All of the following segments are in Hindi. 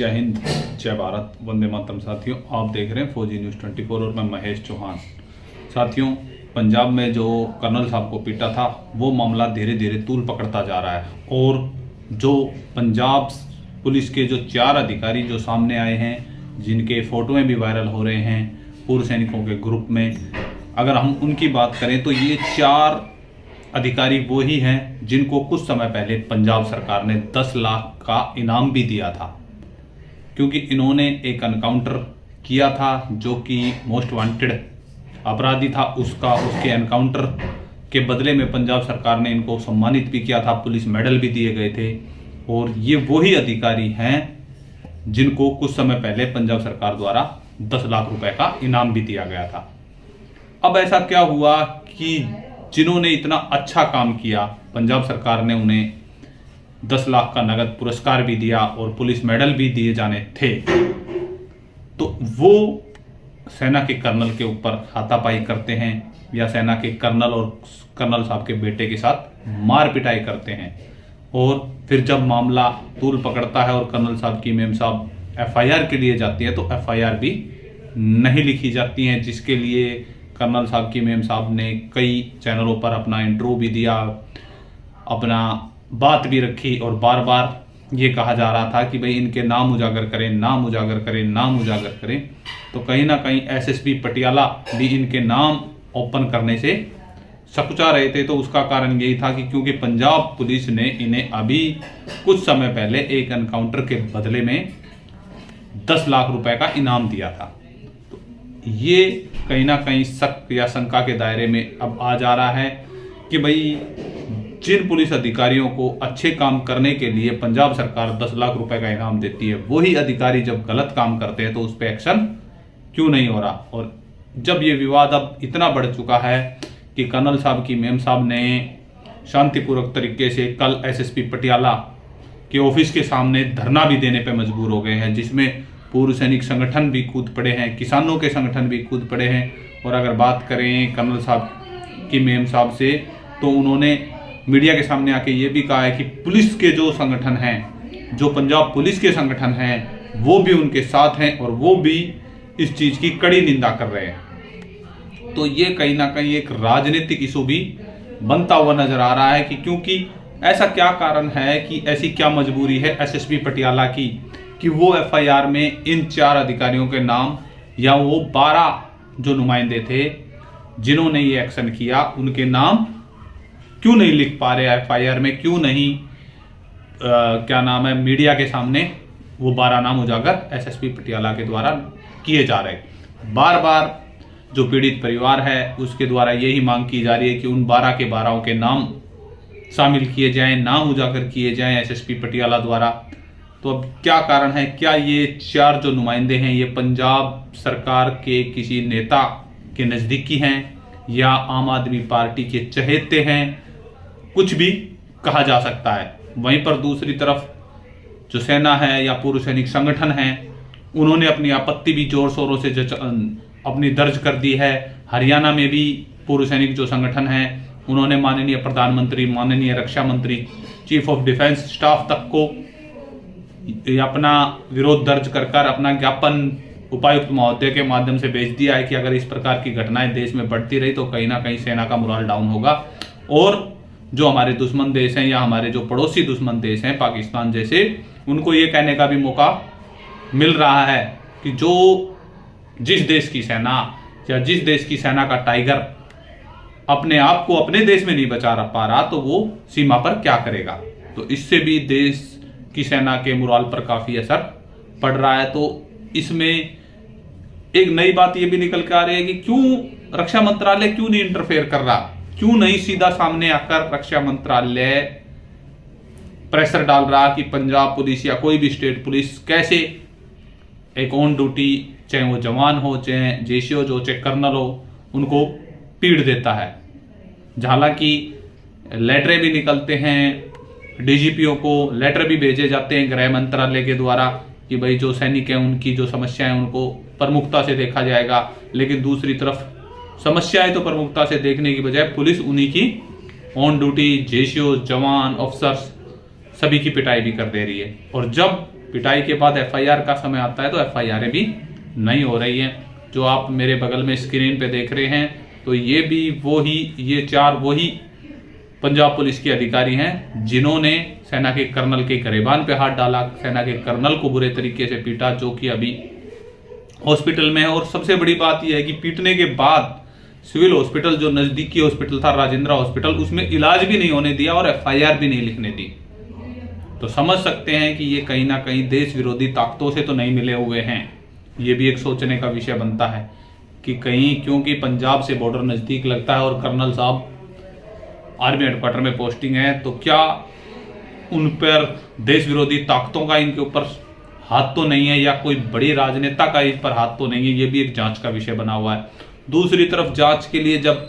जय हिंद, जय भारत, वंदे मातरम। साथियों, आप देख रहे हैं फौजी न्यूज़ 24 और मैं महेश चौहान। साथियों, पंजाब में जो कर्नल साहब को पीटा था वो मामला धीरे धीरे तूल पकड़ता जा रहा है और जो पंजाब पुलिस के जो 4 अधिकारी जो सामने आए हैं, जिनके फोटोएं भी वायरल हो रहे हैं पूर्व सैनिकों के ग्रुप में, अगर हम उनकी बात करें तो ये 4 अधिकारी वो ही हैं जिनको कुछ समय पहले पंजाब सरकार ने 10 लाख का इनाम भी दिया था, क्योंकि इन्होंने एक एनकाउंटर किया था जो कि मोस्ट वांटेड अपराधी था। उसके एनकाउंटर के बदले में पंजाब सरकार ने इनको सम्मानित भी किया था, पुलिस मेडल भी दिए गए थे। और ये वही अधिकारी हैं जिनको कुछ समय पहले पंजाब सरकार द्वारा 10 लाख रुपए का इनाम भी दिया गया था। अब ऐसा क्या हुआ कि जिन्होंने इतना अच्छा काम किया, पंजाब सरकार ने उन्हें 10 लाख का नगद पुरस्कार भी दिया और पुलिस मेडल भी दिए जाने थे, तो वो सेना के कर्नल के ऊपर हाथापाई करते हैं या सेना के कर्नल और कर्नल साहब के बेटे के साथ मार पिटाई करते हैं। और फिर जब मामला तूल पकड़ता है और कर्नल साहब की मेम साहब FIR के लिए जाती है तो FIR भी नहीं लिखी जाती है, जिसके लिए कर्नल साहब की मेम साहब ने कई चैनलों पर अपना इंटरव्यू भी दिया, अपना बात भी रखी और बार बार ये कहा जा रहा था कि भाई इनके नाम उजागर करें, नाम उजागर करें, नाम उजागर करें। तो कहीं ना कहीं SSP पटियाला भी इनके नाम ओपन करने से सकुचा रहे थे। तो उसका कारण यही था कि क्योंकि पंजाब पुलिस ने इन्हें अभी कुछ समय पहले एक एनकाउंटर के बदले में 10 लाख रुपए का इनाम दिया था। तो ये कहीं ना कहीं शक या शंका के दायरे में अब आ जा रहा है कि भाई जिन पुलिस अधिकारियों को अच्छे काम करने के लिए पंजाब सरकार 10 लाख रुपए का इनाम देती है, वही अधिकारी जब गलत काम करते हैं तो उस पर एक्शन क्यों नहीं हो रहा। और जब ये विवाद अब इतना बढ़ चुका है कि कर्नल साहब की मेम साहब ने शांतिपूर्वक तरीके से कल SSP पटियाला के ऑफिस के सामने धरना भी देने पर मजबूर हो गए हैं, जिसमें पूर्व सैनिक संगठन भी कूद पड़े हैं, किसानों के संगठन भी कूद पड़े हैं। और अगर बात करें कर्नल साहब की मेम साहब से, तो उन्होंने मीडिया के सामने आके ये भी कहा है कि पुलिस के जो संगठन हैं, जो पंजाब पुलिस के संगठन हैं, वो भी उनके साथ हैं और वो भी इस चीज की कड़ी निंदा कर रहे हैं। तो ये कहीं ना कहीं एक राजनीतिक इशू भी बनता हुआ नजर आ रहा है कि क्योंकि ऐसा क्या कारण है कि ऐसी क्या मजबूरी है SSP पटियाला की कि वो FIR में इन 4 अधिकारियों के नाम या वो 12 जो नुमाइंदे थे जिन्होंने ये एक्शन किया, उनके नाम क्यों नहीं लिख पा रहे FIR में, क्यों नहीं क्या नाम है मीडिया के सामने वो 12 नाम उजागर SSP पटियाला के द्वारा किए जा रहे। बार बार जो पीड़ित परिवार है उसके द्वारा यही मांग की जा रही है कि उन 12 के 12 के नाम शामिल किए जाएं, नाम उजागर किए जाएं SSP पटियाला द्वारा। तो अब क्या कारण है, क्या ये 4 जो नुमाइंदे हैं ये पंजाब सरकार के किसी नेता के नजदीकी हैं या आम आदमी पार्टी के चहेते हैं, कुछ भी कहा जा सकता है। वहीं पर दूसरी तरफ जो सेना है या पूर्व सैनिक संगठन है, उन्होंने अपनी आपत्ति भी जोर शोरों से अपनी दर्ज कर दी है। हरियाणा में भी पूर्व सैनिक जो संगठन है उन्होंने माननीय प्रधानमंत्री, माननीय रक्षा मंत्री, चीफ ऑफ डिफेंस स्टाफ तक को अपना विरोध दर्ज कर अपना ज्ञापन उपायुक्त महोदय के माध्यम से भेज दिया है कि अगर इस प्रकार की घटनाएं देश में बढ़ती रही तो कहीं ना कहीं सेना का मोरल डाउन होगा। और जो हमारे दुश्मन देश हैं या हमारे जो पड़ोसी दुश्मन देश हैं पाकिस्तान जैसे, उनको ये कहने का भी मौका मिल रहा है कि जिस देश की सेना या जिस देश की सेना का टाइगर अपने आप को अपने देश में नहीं बचा पा रहा तो वो सीमा पर क्या करेगा। तो इससे भी देश की सेना के मोरल पर काफी असर पड़ रहा है। तो इसमें एक नई बात ये भी निकल के आ रही है कि क्यों रक्षा मंत्रालय क्यों नहीं इंटरफेयर कर रहा, क्यों नहीं सीधा सामने आकर रक्षा मंत्रालय प्रेशर डाल रहा कि पंजाब पुलिस या कोई भी स्टेट पुलिस कैसे एक ऑन ड्यूटी, चाहे वो जवान हो, चाहे JCO हो, चाहे कर्नल हो, उनको पीड़ देता है। हालांकि लेटरें भी निकलते हैं, DGPO को लेटर भी भेजे जाते हैं गृह मंत्रालय के द्वारा कि भाई जो सैनिक हैं उनकी जो समस्याएं उनको प्रमुखता से देखा जाएगा। लेकिन दूसरी तरफ समस्याएं तो प्रमुखता से देखने की बजाय पुलिस उन्हीं की ऑन ड्यूटी JCO, जवान, ऑफिसर्स सभी की पिटाई भी कर दे रही है। और जब पिटाई के बाद एफआईआर का समय आता है तो एफआईआर भी नहीं हो रही है। जो आप मेरे बगल में स्क्रीन पे देख रहे हैं तो ये भी ये 4 वही पंजाब पुलिस के अधिकारी हैं जिन्होंने सेना के कर्नल के गिरेबान पे हाथ डाला, सेना के कर्नल को बुरे तरीके से पीटा, जो कि अभी हॉस्पिटल में है। और सबसे बड़ी बात यह है कि पीटने के बाद सिविल हॉस्पिटल, जो नजदीकी हॉस्पिटल था राजेंद्र हॉस्पिटल, उसमें इलाज भी नहीं होने दिया और एफआईआर भी नहीं लिखने दी। तो समझ सकते हैं कि ये कहीं ना कहीं देश विरोधी ताकतों से तो नहीं मिले हुए हैं। ये भी एक सोचने का विषय बनता है कि कहीं, क्योंकि पंजाब से बॉर्डर नजदीक लगता है और कर्नल साहब आर्मी हेडक्वार्टर में पोस्टिंग है, तो क्या उन पर देश विरोधी ताकतों का इनके ऊपर हाथ तो नहीं है, या कोई बड़ी राजनेता का इस पर हाथ तो नहीं है। ये भी एक जांच का विषय बना हुआ है। दूसरी तरफ जांच के लिए जब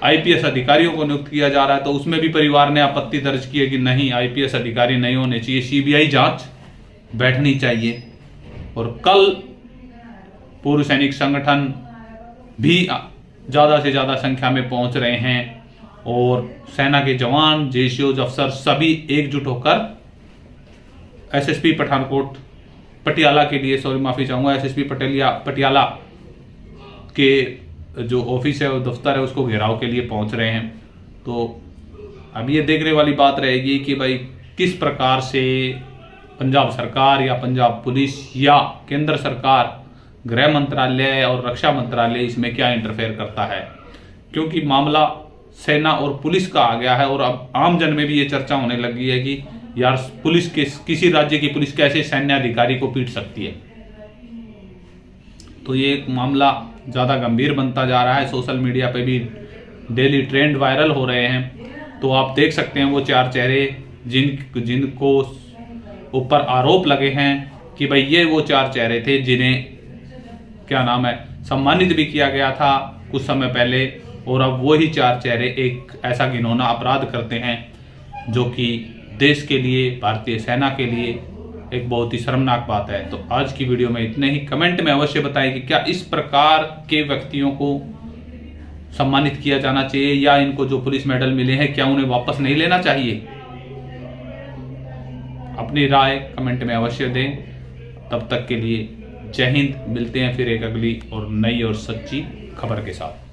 आईपीएस अधिकारियों को नियुक्त किया जा रहा है तो उसमें भी परिवार ने आपत्ति दर्ज की है कि नहीं, आईपीएस अधिकारी नहीं होने चाहिए, सीबीआई जांच बैठनी चाहिए। और कल पूर्व सैनिक संगठन भी ज्यादा से ज्यादा संख्या में पहुंच रहे हैं और सेना के जवान, जेसीओज, अफसर सभी एकजुट होकर एसएसपी पठानकोट पटियाला के लिए, माफी चाहूंगा, एसएसपी पटियाला के जो ऑफिस है, दफ्तर है, उसको घेराव के लिए पहुंच रहे हैं। तो अब ये देखने वाली बात रहेगी कि भाई किस प्रकार से पंजाब सरकार या पंजाब पुलिस या केंद्र सरकार, गृह मंत्रालय और रक्षा मंत्रालय इसमें क्या इंटरफेयर करता है, क्योंकि मामला सेना और पुलिस का आ गया है। और अब आम जन में भी ये चर्चा होने लगी है कि यार पुलिस किसी राज्य की पुलिस कैसे सैन्य अधिकारी को पीट सकती है। तो ये एक मामला ज्यादा गंभीर बनता जा रहा है। सोशल मीडिया पे भी डेली ट्रेंड वायरल हो रहे हैं। तो आप देख सकते हैं वो 4 चेहरे जिनको ऊपर आरोप लगे हैं कि भाई ये वो 4 चेहरे थे जिन्हें क्या नाम है सम्मानित भी किया गया था कुछ समय पहले, और अब वही 4 चेहरे एक ऐसा घिनौना अपराध करते हैं जो कि देश के लिए, भारतीय सेना के लिए एक बहुत ही शर्मनाक बात है। तो आज की वीडियो में इतने ही। कमेंट में अवश्य बताएं कि क्या इस प्रकार के व्यक्तियों को सम्मानित किया जाना चाहिए, या इनको जो पुलिस मेडल मिले हैं क्या उन्हें वापस नहीं लेना चाहिए। अपनी राय कमेंट में अवश्य दें। तब तक के लिए जय हिंद। मिलते हैं फिर एक अगली और नई और सच्ची खबर के साथ।